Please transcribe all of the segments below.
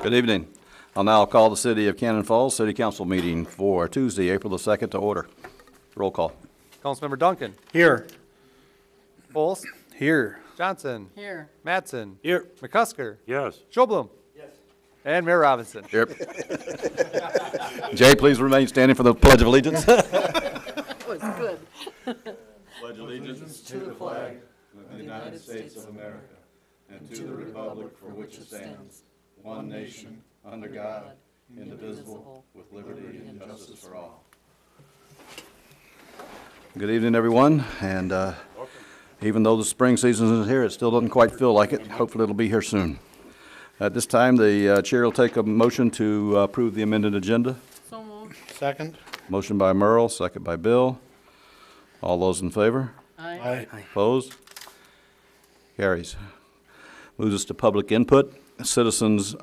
Good evening. I'll now call the City of Cannon Falls City Council meeting for Tuesday, April the 2nd to order. Roll call. Councilmember Duncan. Here. Bowles. Here. Johnson. Here. Mattson. Here. McCusker. Yes. Schulblum. Yes. And Mayor Robinson. Yep. Jay, please remain standing for the Pledge of Allegiance. That was good. Pledge allegiance to the flag of the United States of America and to the republic for which it stands, one nation, under God, indivisible, with liberty and justice for all. Good evening, everyone. And even though the spring season is here, it still doesn't quite feel like it. Hopefully it'll be here soon. At this time, the chair will take a motion to approve the amended agenda. So moved. Second. Motion by Merle, second by Bill. All those in favor? Aye. Opposed? Carries. Moves us to public input. Citizens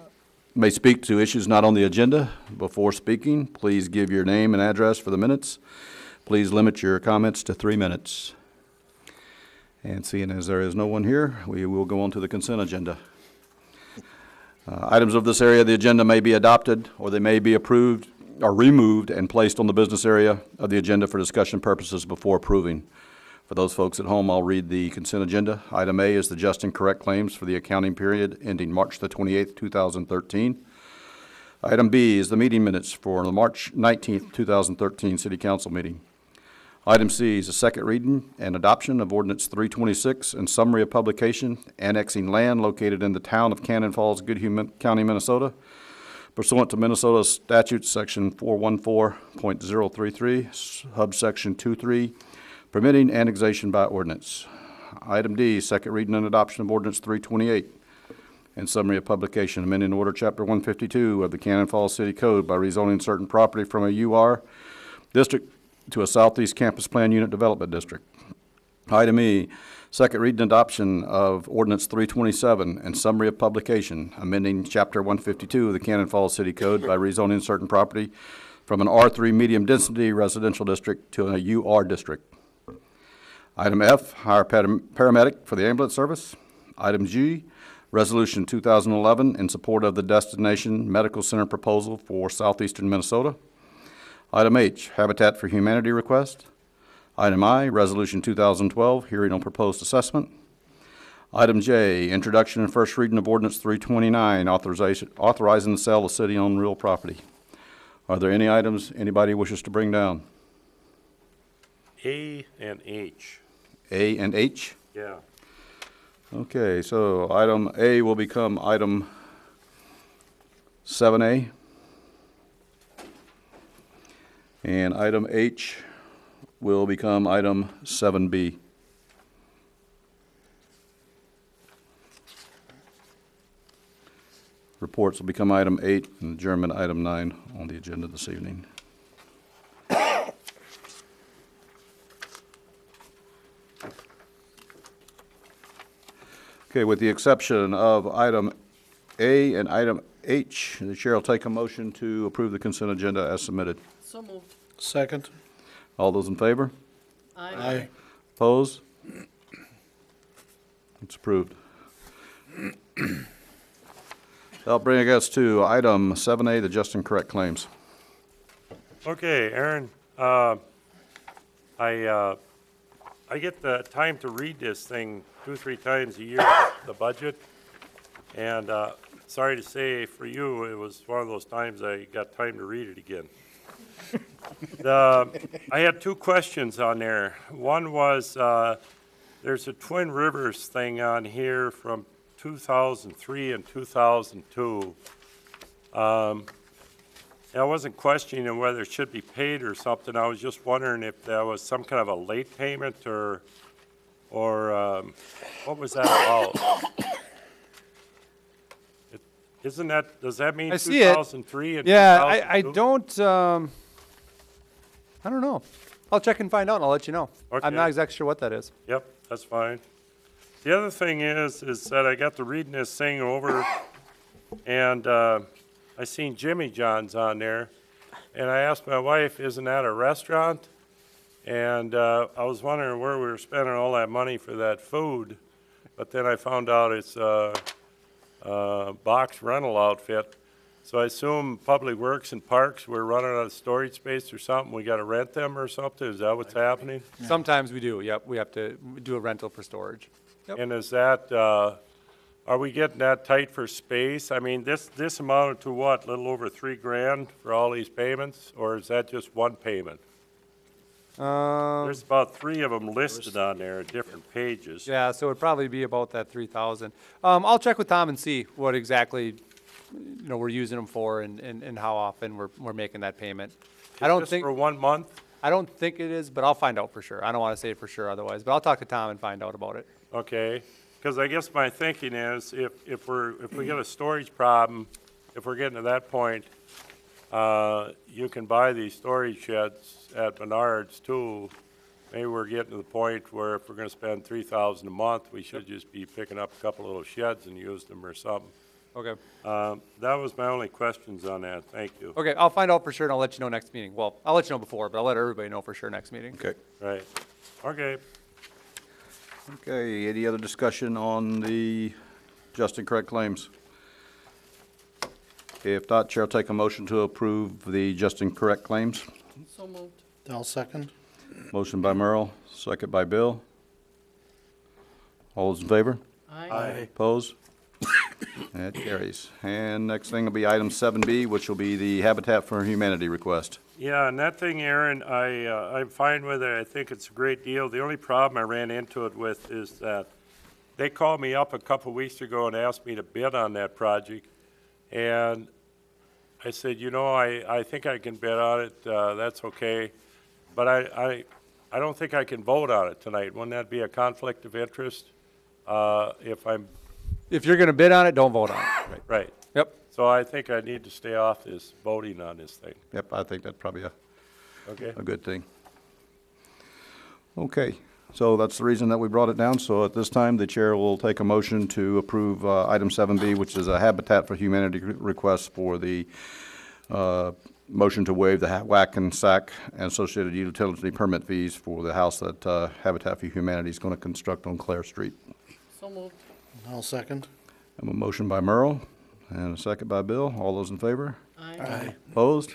may speak to issues not on the agenda. Before speaking, please give your name and address for the minutes. Please limit your comments to 3 minutes. And seeing as there is no one here, we will go on to the consent agenda. Items of this area of the agenda may be adopted, or they may be approved or removed and placed on the business area of the agenda for discussion purposes before approving. For those folks at home, I'll read the consent agenda. Item A is the just and correct claims for the accounting period ending March the 28th, 2013. Item B is the meeting minutes for the March 19th, 2013 City Council meeting. Item C is a second reading and adoption of Ordinance 326 and summary of publication annexing land located in the town of Cannon Falls, Goodhue County, Minnesota, pursuant to Minnesota Statute Section 414.033, subsection 23, permitting annexation by ordinance. Item D, second reading and adoption of Ordinance 328 and summary of publication, amending Order Chapter 152 of the Cannon Falls City Code by rezoning certain property from a UR district to a Southeast Campus Plan Unit Development District. Item E, second reading and adoption of Ordinance 327 and summary of publication, amending Chapter 152 of the Cannon Falls City Code by rezoning certain property from an R3 medium density residential district to a UR district. Item F, hire paramedic for the ambulance service. Item G, Resolution 2011 in support of the Destination Medical Center proposal for southeastern Minnesota. Item H, Habitat for Humanity request. Item I, Resolution 2012, hearing on proposed assessment. Item J, introduction and first reading of Ordinance 329, authorizing the sale of city-owned real property. Are there any items anybody wishes to bring down? A and H. A and H? Yeah. Okay, so item A will become item 7A. And item H will become item 7B. Reports will become item 8 and adjournment item 9 on the agenda this evening. Okay, with the exception of item A and item H, the chair will take a motion to approve the consent agenda as submitted. So moved. Second. All those in favor? Aye. Opposed? It's approved. That'll bring us to item 7A, the just and correct claims. Okay, Aaron, I get the time to read this thing 2-3 times a year, the budget, and sorry to say for you, it was one of those times I got time to read it again. I had 2 questions on there. One was there's a Twin Rivers thing on here from 2003 and 2002. I wasn't questioning whether it should be paid or something. I was just wondering if that was some kind of a late payment or what was that about? Isn't that, does that mean I see 2003 and Yeah, 2002? I don't know. I'll check and find out and I'll let you know. Okay. I'm not exactly sure what that is. Yep, that's fine. The other thing is that I got to reading this thing over, and I seen Jimmy John's on there, and I asked my wife, isn't that a restaurant? And I was wondering where we were spending all that money for that food, but then I found out it's a box rental outfit. So I assume Public Works and Parks, we're running out of storage space or something, we gotta rent them or something, is that what's happening? Sometimes we do, yep, we have to do a rental for storage. Yep. And is that, are we getting that tight for space? I mean, this amounted to what, a little over $3,000 for all these payments, or is that just one payment? There's about 3 of them listed on there at different pages. Yeah, so it'd probably be about that 3,000. I'll check with Tom and see what exactly, we're using them for and how often we're making that payment. I don't Just think, for 1 month? I don't think it is, but I'll find out for sure. I don't want to say for sure otherwise, but I'll talk to Tom and find out about it. Okay, because I guess my thinking is if we get a storage problem, if we're getting to that point, you can buy these storage sheds at Menards too. Maybe we're getting to the point where if we're gonna spend $3,000 a month, we should just be picking up a couple little sheds and use them or something. Okay. That was my only questions on that. Thank you. Okay, I'll find out for sure and I'll let you know next meeting. Well, I'll let you know before, but I'll let everybody know for sure next meeting. Okay. Right. Okay. Okay, any other discussion on the just and correct claims? If not, Chair will take a motion to approve the just and correct claims. So moved. I'll second. Motion by Merle, second by Bill. All those in favor? Aye. Opposed? That carries. And next thing will be item 7B, which will be the Habitat for Humanity request. Yeah, and that thing, Aaron, I'm fine with it. I think it's a great deal. The only problem I ran into it with is that they called me up a couple weeks ago and asked me to bid on that project. And I said, I think I can bid on it, that's okay. But I don't think I can vote on it tonight. Wouldn't that be a conflict of interest? If you're going to bid on it, don't vote on it. Right. Yep. So I think I need to stay off this voting on this thing, Yep, I think that's probably okay? a good thing. Okay, so that's the reason that we brought it down. So at this time, the chair will take a motion to approve item 7B, which is a Habitat for Humanity request for the motion to waive the WAC and SAC and associated utility permit fees for the house that Habitat for Humanity is going to construct on Clare Street. So moved. I'll second. I have a motion by Merle and a second by Bill. All those in favor? Aye. Opposed?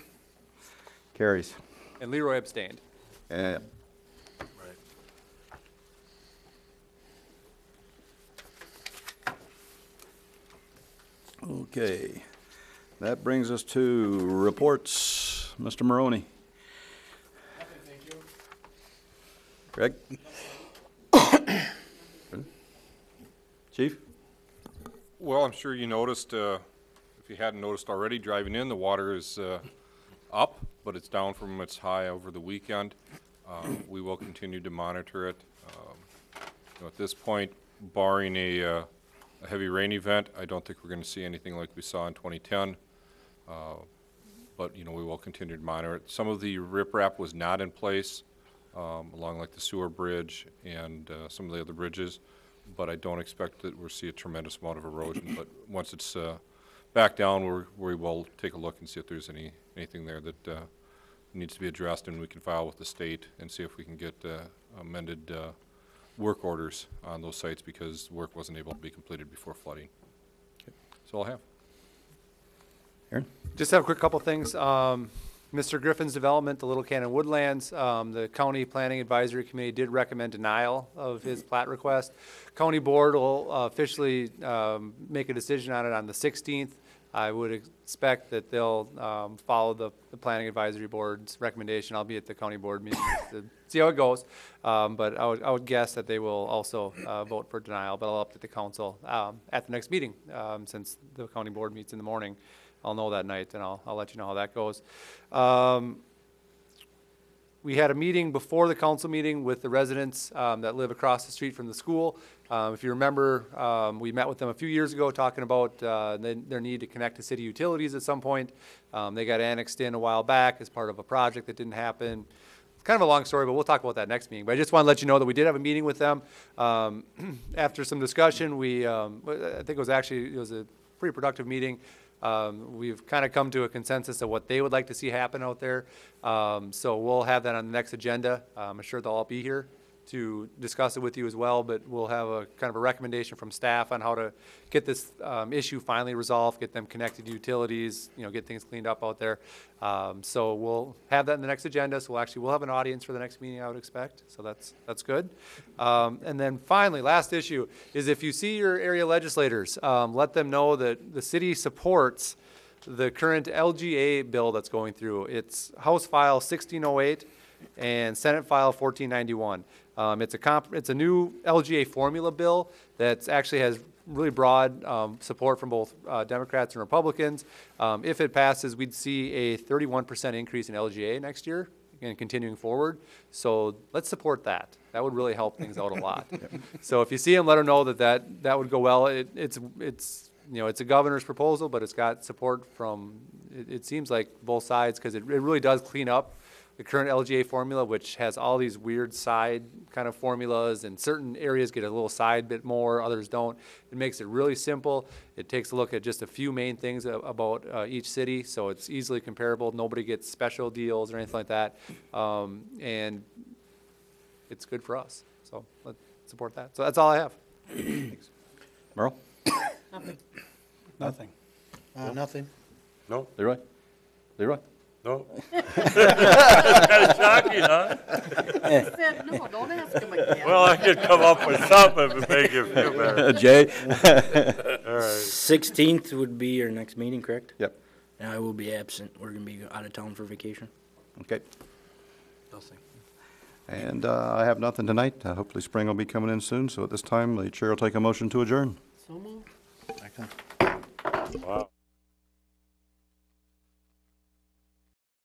Carries. And Leroy abstained. And okay, that brings us to reports. Mr. Maroney. Greg? Chief? Well, I'm sure you noticed, if you hadn't noticed already, driving in, the water is up, but it's down from its high over the weekend. We will continue to monitor it. At this point, barring a heavy rain event, I don't think we're going to see anything like we saw in 2010. But, we will continue to monitor it. Some of the riprap was not in place, along like the sewer bridge and some of the other bridges. But I don't expect that we'll see a tremendous amount of erosion. But once it's back down, we will take a look and see if there's anything there that needs to be addressed, and we can file with the state and see if we can get amended work orders on those sites because work wasn't able to be completed before flooding. That's all I have. Aaron? Just have a quick couple things. Mr. Griffin's development, the Little Cannon Woodlands, the County Planning Advisory Committee did recommend denial of his plat request. County Board will officially make a decision on it on the 16th. I would expect that they'll follow the Planning Advisory Board's recommendation. I'll be at the County Board meeting to see how it goes. But I would guess that they will also vote for denial, but I'll update the council at the next meeting since the County Board meets in the morning. I'll know that night, and I'll let you know how that goes. We had a meeting before the council meeting with the residents that live across the street from the school. If you remember, we met with them a few years ago talking about their need to connect to city utilities at some point. They got annexed in a while back as part of a project that didn't happen. It's kind of a long story, but we'll talk about that next meeting. But I just want to let you know that we did have a meeting with them. After some discussion, I think it was a pretty productive meeting. We've kind of come to a consensus of what they would like to see happen out there. So we'll have that on the next agenda. I'm sure they'll all be here. to discuss it with you as well, but we'll have a kind of a recommendation from staff on how to get this issue finally resolved, get them connected to utilities, get things cleaned up out there. So we'll have that in the next agenda, so we'll have an audience for the next meeting, I would expect, so that's good. And then finally, last issue is if you see your area legislators, let them know that the city supports the current LGA bill that's going through. It's House File 1608 and Senate File 1491. It's a new LGA formula bill that actually has really broad support from both Democrats and Republicans. If it passes, we'd see a 31% increase in LGA next year and continuing forward. So let's support that. That would really help things out a lot. So if you see them, let them know that would go well. It's a governor's proposal, but it's got support from, it seems like both sides, because it really does clean up the current LGA formula, which has all these weird side kind of formulas, and certain areas get a little side bit more, others don't. It makes it really simple. It takes a look at just a few main things about each city, so it's easily comparable. Nobody gets special deals or anything like that. And it's good for us. So let's support that. So that's all I have. Merle? Nothing. Nothing. No, Leroy? Leroy? no. Kinda shocking, huh? I said, no, don't ask him again. Well, I could come up with something to make you feel better. Jay? All right. 16th would be your next meeting, correct? Yep. And I will be absent. We're going to be out of town for vacation. Okay. Nothing. And I have nothing tonight. Hopefully spring will be coming in soon, so at this time, the chair will take a motion to adjourn. So moved. Wow.